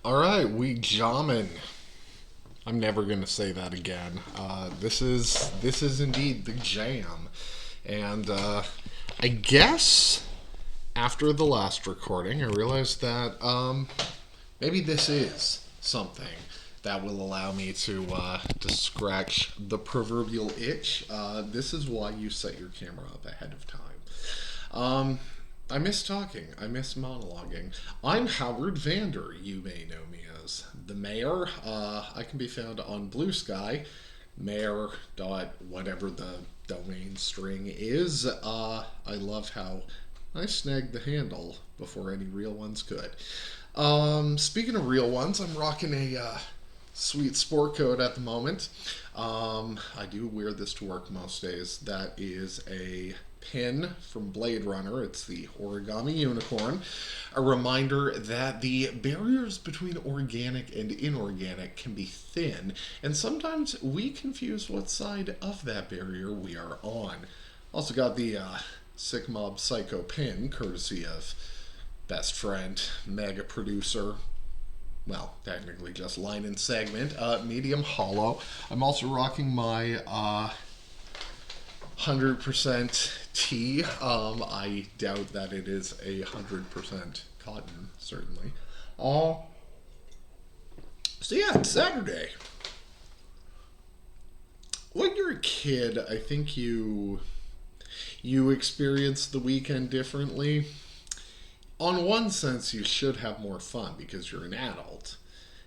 All right, we jamming. I'm never gonna say that again. This is indeed the jam, and I guess after the last recording, I realized that maybe this is something that will allow me to scratch the proverbial itch. This is why you set your camera up ahead of time. Um, I miss talking. I miss monologuing. I'm Howard Vander. You may know me as the mayor. I can be found on Bluesky, mayor dot whatever the domain string is. I love how I snagged the handle before any real ones could. Speaking of real ones, I'm rocking a sweet sport coat at the moment. I do wear this to work most days. That is a pin from Blade Runner. It's the origami unicorn. A reminder that the barriers between organic and inorganic can be thin, and sometimes we confuse what side of that barrier we are on. Also got the Sick Mob Psycho pin, courtesy of best friend, mega producer, well, technically just line and segment, medium hollow. I'm also rocking my 100% tea. I doubt that it is 100% cotton, certainly. Uh, so yeah, it's Saturday. When you're a kid, I think you experience the weekend differently. On one sense, you should have more fun because you're an adult.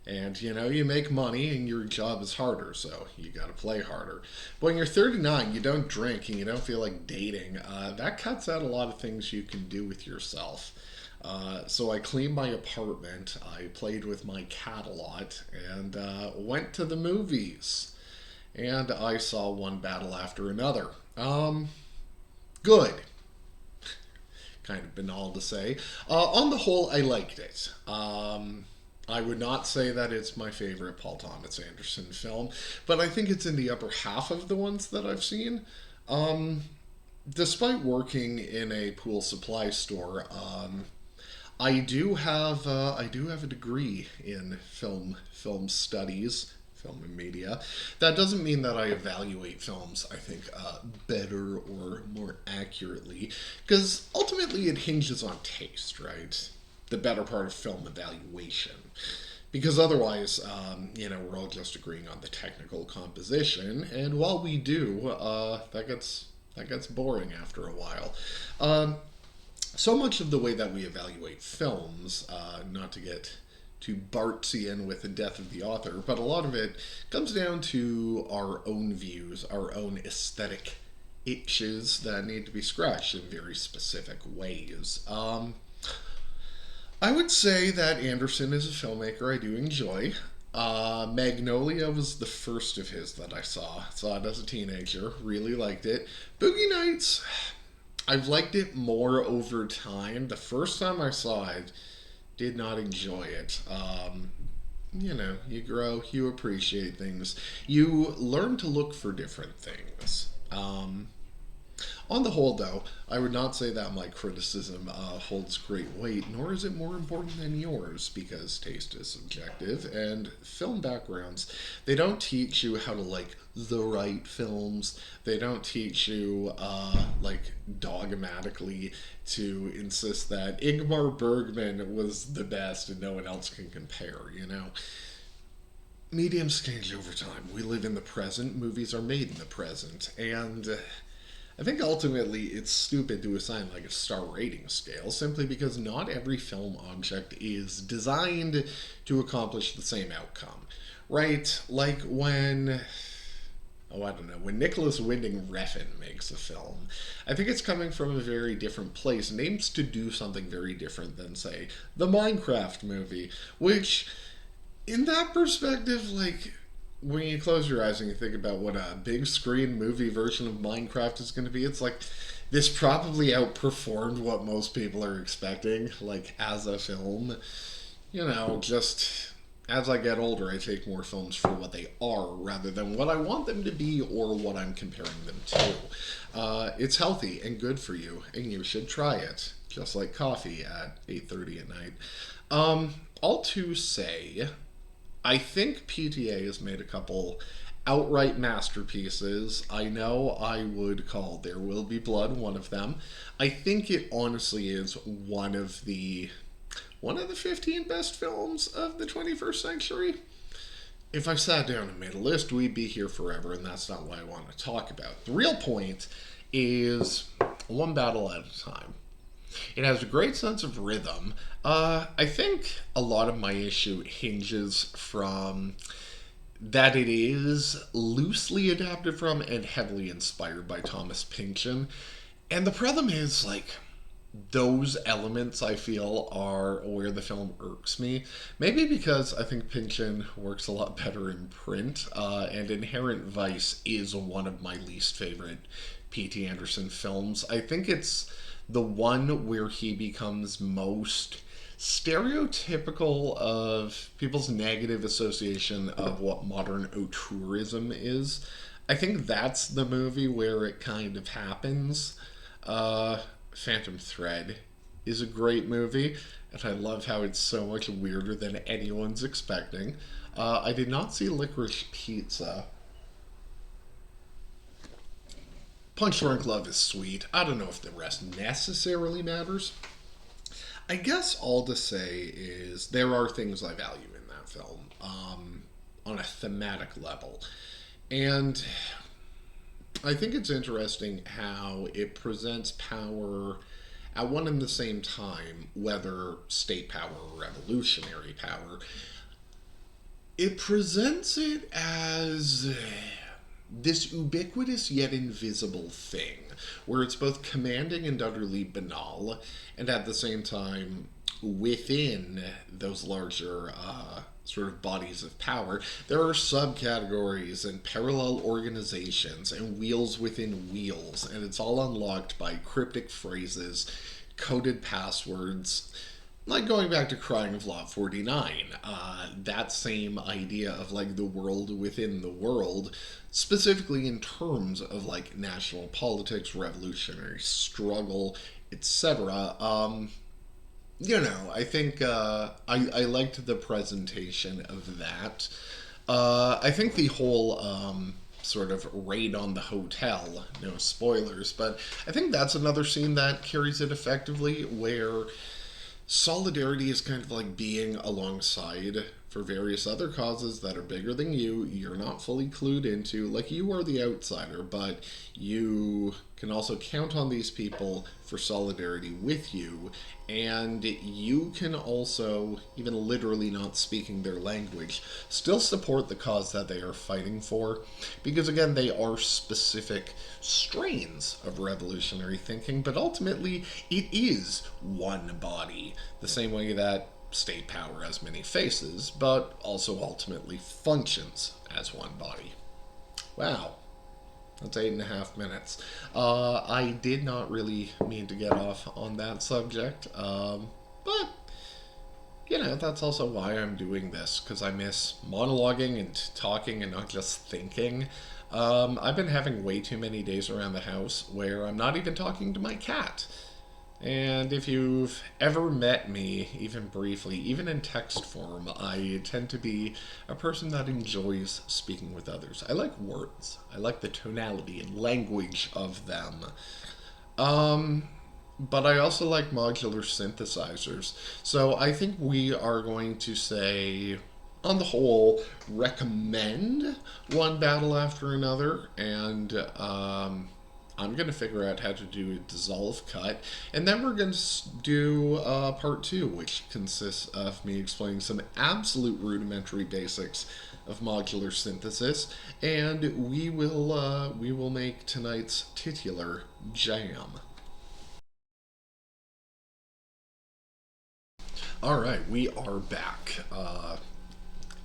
And you make money and your job is harder, so you got to play harder. But when you're 39, you don't drink and you don't feel like dating. That cuts out a lot of things you can do with yourself. So I cleaned my apartment, I played with my cat a lot, and went to the movies. And I saw one battle after another. Good. Kind of banal to say. On the whole, I liked it. I would not say that it's my favorite Paul Thomas Anderson film, but I think it's in the upper half of the ones that I've seen. Um, Despite working in a pool supply store, I do have a degree in film studies, film and media. That doesn't mean that I evaluate films, I think, better or more accurately, because ultimately it hinges on taste, right? The better part of film evaluation. Because otherwise, we're all just agreeing on the technical composition, and while we do, that gets boring after a while. Um, so much of the way that we evaluate films, not to get too Bartsian with the death of the author, but a lot of it comes down to our own views, our own aesthetic itches that need to be scratched in very specific ways. I would say that Anderson is a filmmaker I do enjoy. Magnolia was the first of his that I saw. Saw it as a teenager. Really liked it. Boogie Nights, I've liked it more over time. The first time I saw it, did not enjoy it. You grow, you appreciate things, you learn to look for different things. On the whole, though, I would not say that my criticism holds great weight, nor is it more important than yours, because taste is subjective, and film backgrounds, they don't teach you how to like the right films. They don't teach you, like, dogmatically to insist that Ingmar Bergman was the best and no one else can compare. Mediums change over time. We live in the present, movies are made in the present, and I think ultimately it's stupid to assign like a star rating scale simply because not every film object is designed to accomplish the same outcome. Right? Like I don't know, when Nicholas Winding Refn makes a film, I think it's coming from a very different place and aims to do something very different than, say, the Minecraft movie, which, in that perspective, like, when you close your eyes and you think about what a big screen movie version of Minecraft is going to be, it's like this probably outperformed what most people are expecting, like as a film. Just as I get older, I take more films for what they are rather than what I want them to be or what I'm comparing them to. It's healthy and good for you, and you should try it, just like coffee at 8:30 at night. all to say, I think PTA has made a couple outright masterpieces. I know I would call There Will Be Blood one of them. I think it honestly is one of the 15 best films of the 21st century. If I sat down and made a list, we'd be here forever, and that's not what I want to talk about. The real point is one battle at a time. It has a great sense of rhythm. I think a lot of my issue hinges from that it is loosely adapted from and heavily inspired by Thomas Pynchon. And the problem is, like, those elements I feel are where the film irks me. Maybe because I think Pynchon works a lot better in print, and Inherent Vice is one of my least favorite P.T. Anderson films. I think it's the one where he becomes most stereotypical of people's negative association of what modern auteurism is. I think that's the movie where it kind of happens. Phantom Thread is a great movie, and I love how it's so much weirder than anyone's expecting. I did not see Licorice Pizza. Punch Drunk Love is sweet. I don't know if the rest necessarily matters. I guess all to say is there are things I value in that film on a thematic level. And I think it's interesting how it presents power at one and the same time, whether state power or revolutionary power. It presents it as this ubiquitous yet invisible thing, where it's both commanding and utterly banal, and at the same time, within those larger sort of bodies of power, there are subcategories and parallel organizations and wheels within wheels, and it's all unlocked by cryptic phrases, coded passwords, like going back to Crying of Lot 49, that same idea of like the world within the world, specifically in terms of like national politics, revolutionary struggle, etc. I think I liked the presentation of that. I think the whole sort of raid on the hotel, no spoilers, but I think that's another scene that carries it effectively, where solidarity is kind of like being alongside for various other causes that are bigger than you. You're not fully clued into, like, you are the outsider, but you can also count on these people for solidarity with you, and you can also, even literally not speaking their language, still support the cause that they are fighting for, because again, they are specific strains of revolutionary thinking, but ultimately it is one body, the same way that state power has many faces, but also ultimately functions as one body. Wow, that's 8.5 minutes. I did not really mean to get off on that subject, but that's also why I'm doing this, because I miss monologuing and talking and not just thinking. I've been having way too many days around the house where I'm not even talking to my cat. And if you've ever met me, even briefly, even in text form, I tend to be a person that enjoys speaking with others. I like words. I like the tonality and language of them. But I also like modular synthesizers. So I think we are going to say, on the whole, recommend one battle after another, and I'm going to figure out how to do a dissolve cut, and then we're going to do part two, which consists of me explaining some absolute rudimentary basics of modular synthesis, and we will make tonight's titular jam. All right, we are back.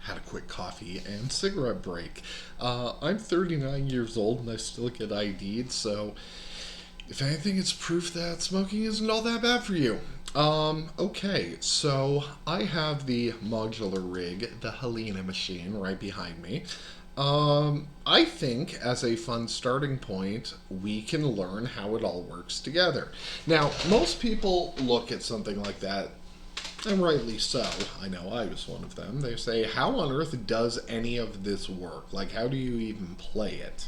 Had a quick coffee and cigarette break. I'm 39 years old and I still get ID'd, so if anything, it's proof that smoking isn't all that bad for you. Okay, so I have the modular rig, the Helena machine, right behind me. I think as a fun starting point, we can learn how it all works together. Now, most people look at something like that And rightly so. I know I was one of them. They say, how on earth does any of this work? Like, how do you even play it?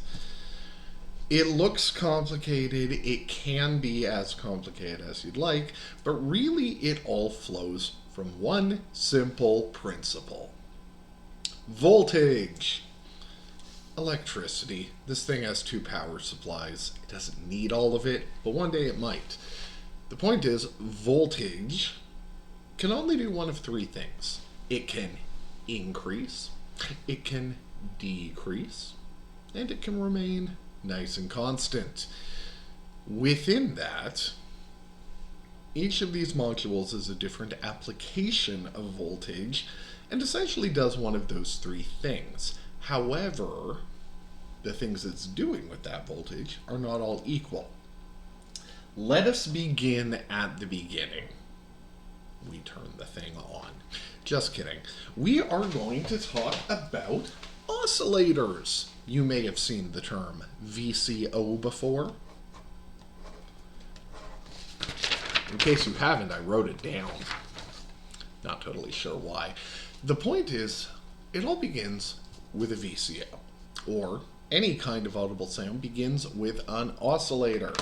It looks complicated. It can be as complicated as you'd like, but really it all flows from one simple principle. Voltage. Electricity. This thing has two power supplies. It doesn't need all of it, but one day it might. The point is, voltage can only do one of three things. It can increase, it can decrease, and it can remain nice and constant. Within that, each of these modules is a different application of voltage and essentially does one of those three things. However, the things it's doing with that voltage are not all equal. Let us begin at the beginning. We turn the thing on. Just kidding. We are going to talk about oscillators. You may have seen the term VCO before. In case you haven't, I wrote it down. Not totally sure why. The point is, it all begins with a VCO, or any kind of audible sound begins with an oscillator.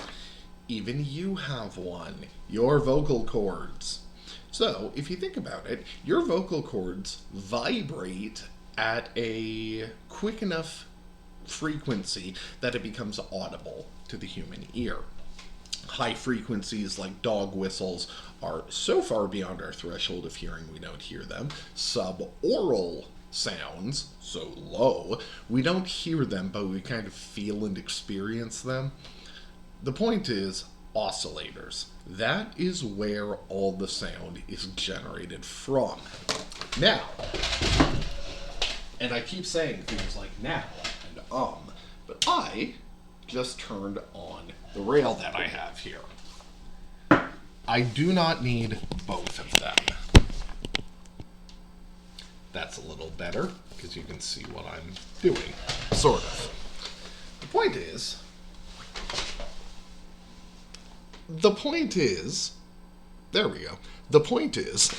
Even you have one, your vocal cords. So, if you think about it, your vocal cords vibrate at a quick enough frequency that it becomes audible to the human ear. High frequencies like dog whistles are so far beyond our threshold of hearing we don't hear them. Subaural sounds, so low, we don't hear them, but we kind of feel and experience them. The point is, oscillators. That is where all the sound is generated from. Now, and I keep saying things like now and but I just turned on the rail that I have here. I do not need both of them. That's a little better, because you can see what I'm doing, sort of. The point is, there we go. The point is,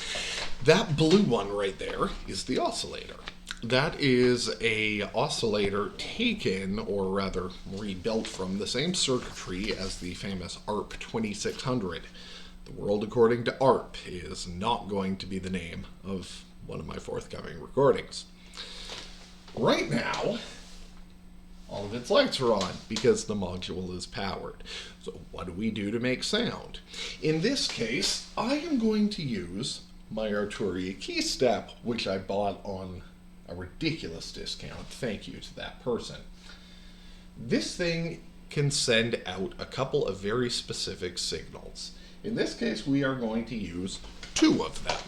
that blue one right there is the oscillator. That is a oscillator taken, or rather rebuilt from the same circuitry as the famous ARP 2600. The World According to ARP is not going to be the name of one of my forthcoming recordings. Right now, all of its lights are on because the module is powered. So what do we do to make sound? In this case, I am going to use my Arturia keystep, which I bought on a ridiculous discount. Thank you to that person. This thing can send out a couple of very specific signals. In this case, we are going to use two of them.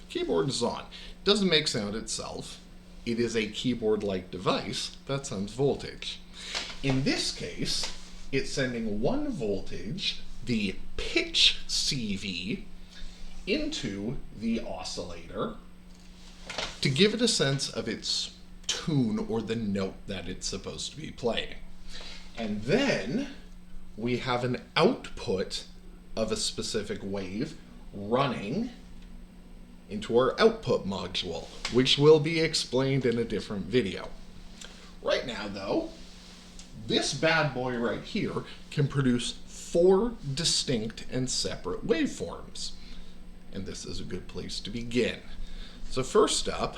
Keyboard is on. Doesn't make sound itself. It is a keyboard-like device that sends voltage. In this case, it's sending one voltage, the pitch CV, into the oscillator to give it a sense of its tune or the note that it's supposed to be playing. And then we have an output of a specific wave running into our output module, which will be explained in a different video. Right now, though, this bad boy right here can produce 4 distinct and separate waveforms. And this is a good place to begin. So first up,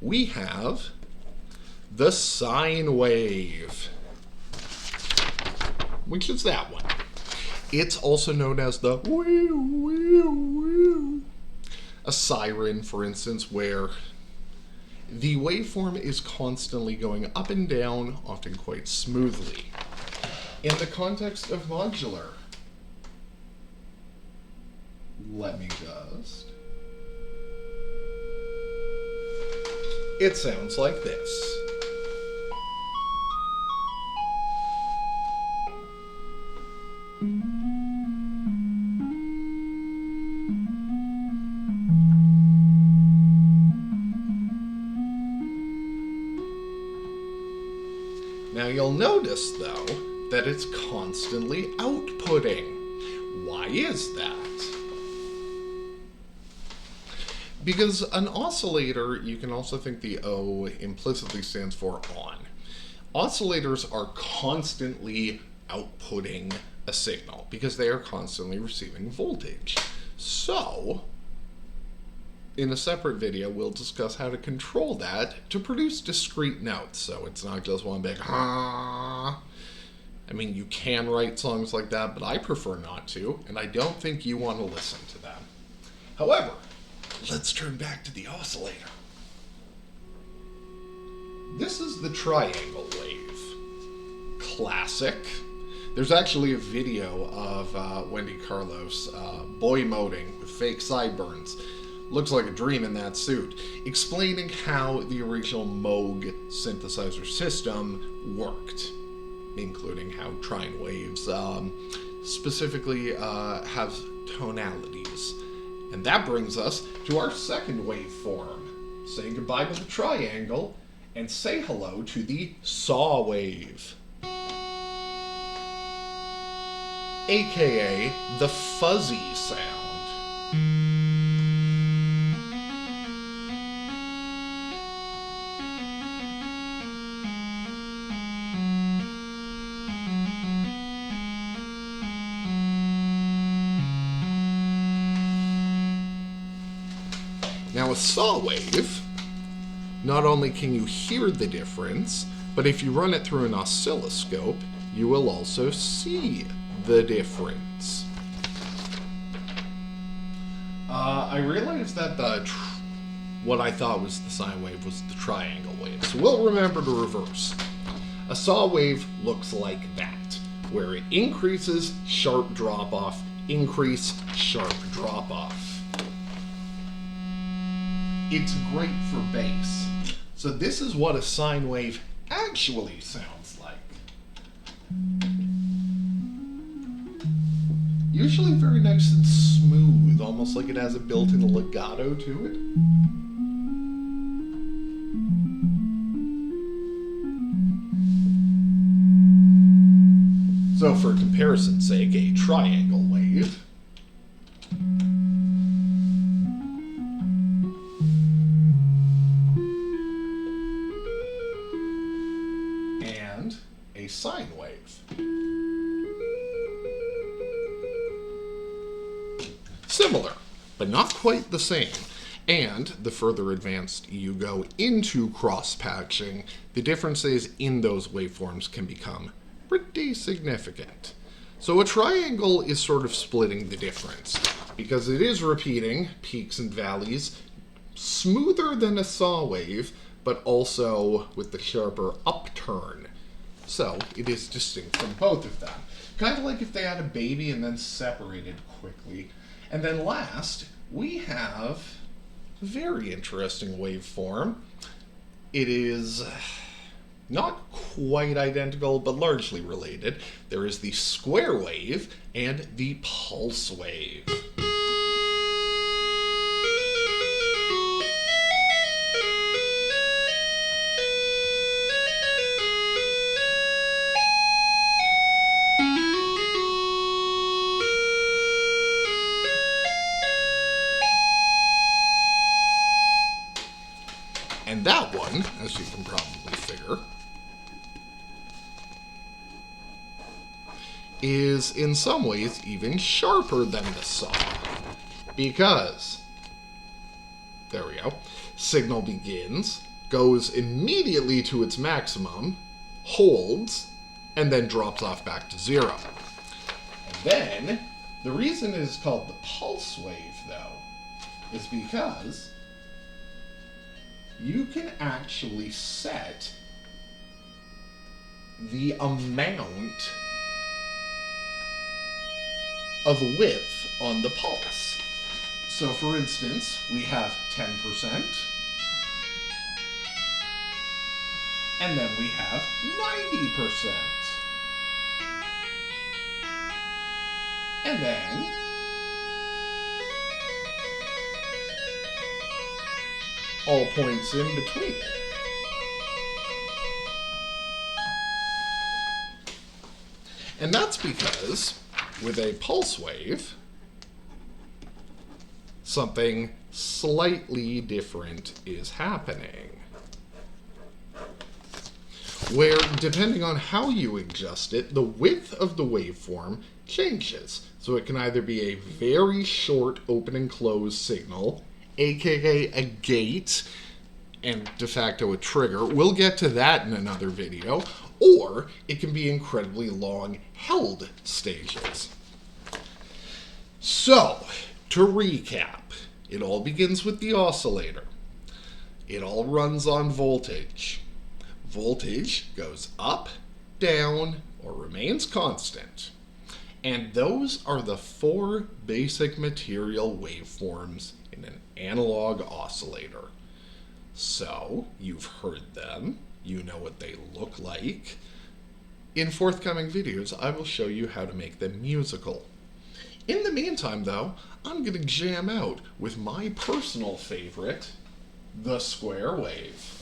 we have the sine wave, which is that one. It's also known as the woo, woo, woo. A siren, for instance, where the waveform is constantly going up and down, often quite smoothly. In the context of modular, let me just... It sounds like this. Now you'll notice, though, that it's constantly outputting. Why is that? Because an oscillator, you can also think the O implicitly stands for on. Oscillators are constantly outputting a signal because they are constantly receiving voltage. So, in a separate video, we'll discuss how to control that to produce discrete notes. So it's not just one big ah. I mean, you can write songs like that, but I prefer not to, and I don't think you want to listen to them. However, let's turn back to the oscillator. This is the triangle wave. Classic. There's actually a video of Wendy Carlos boy moding with fake sideburns. Looks like a dream in that suit, explaining how the original Moog synthesizer system worked, including how trine waves specifically have tonalities. And that brings us to our second waveform. Say goodbye to the triangle and say hello to the saw wave, aka the fuzzy sound. Now, a saw wave, not only can you hear the difference, but if you run it through an oscilloscope, you will also see the difference. I realized that what I thought was the sine wave was the triangle wave, so we'll remember to reverse. A saw wave looks like that, where it increases, sharp drop-off, increase, sharp drop-off. It's great for bass. So this is what a sine wave actually sounds like. Usually very nice and smooth, almost like it has a built-in legato to it. So for comparison's sake, a triangle wave and a sine wave. Similar, but not quite the same. And the further advanced you go into cross-patching, the differences in those waveforms can become pretty significant. So a triangle is sort of splitting the difference, because it is repeating peaks and valleys smoother than a saw wave, but also with the sharper upturn. So it is distinct from both of them. Kind of like if they had a baby and then separated quickly. And then last, we have a very interesting waveform. It is not quite identical, but largely related. There is the square wave and the pulse wave. And that one, as you can probably figure, is in some ways even sharper than the saw. Because, there we go, signal begins, goes immediately to its maximum, holds, and then drops off back to zero. And then, the reason it is called the pulse wave, though, is because you can actually set the amount of width on the pulse. So for instance, we have 10%, and then we have 90%. And then all points in between. And that's because with a pulse wave, something slightly different is happening. Where, depending on how you adjust it, the width of the waveform changes. So it can either be a very short open and close signal, aka a gate, and de facto a trigger. We'll get to that in another video. Or it can be incredibly long held stages. So, to recap, it all begins with the oscillator. It all runs on voltage. Voltage goes up, down, or remains constant. And those are the four basic material waveforms in an analog oscillator. So, you've heard them, you know what they look like. In forthcoming videos, I will show you how to make them musical. In the meantime, though, I'm going to jam out with my personal favorite, the square wave.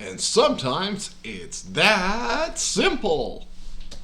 And sometimes it's that simple.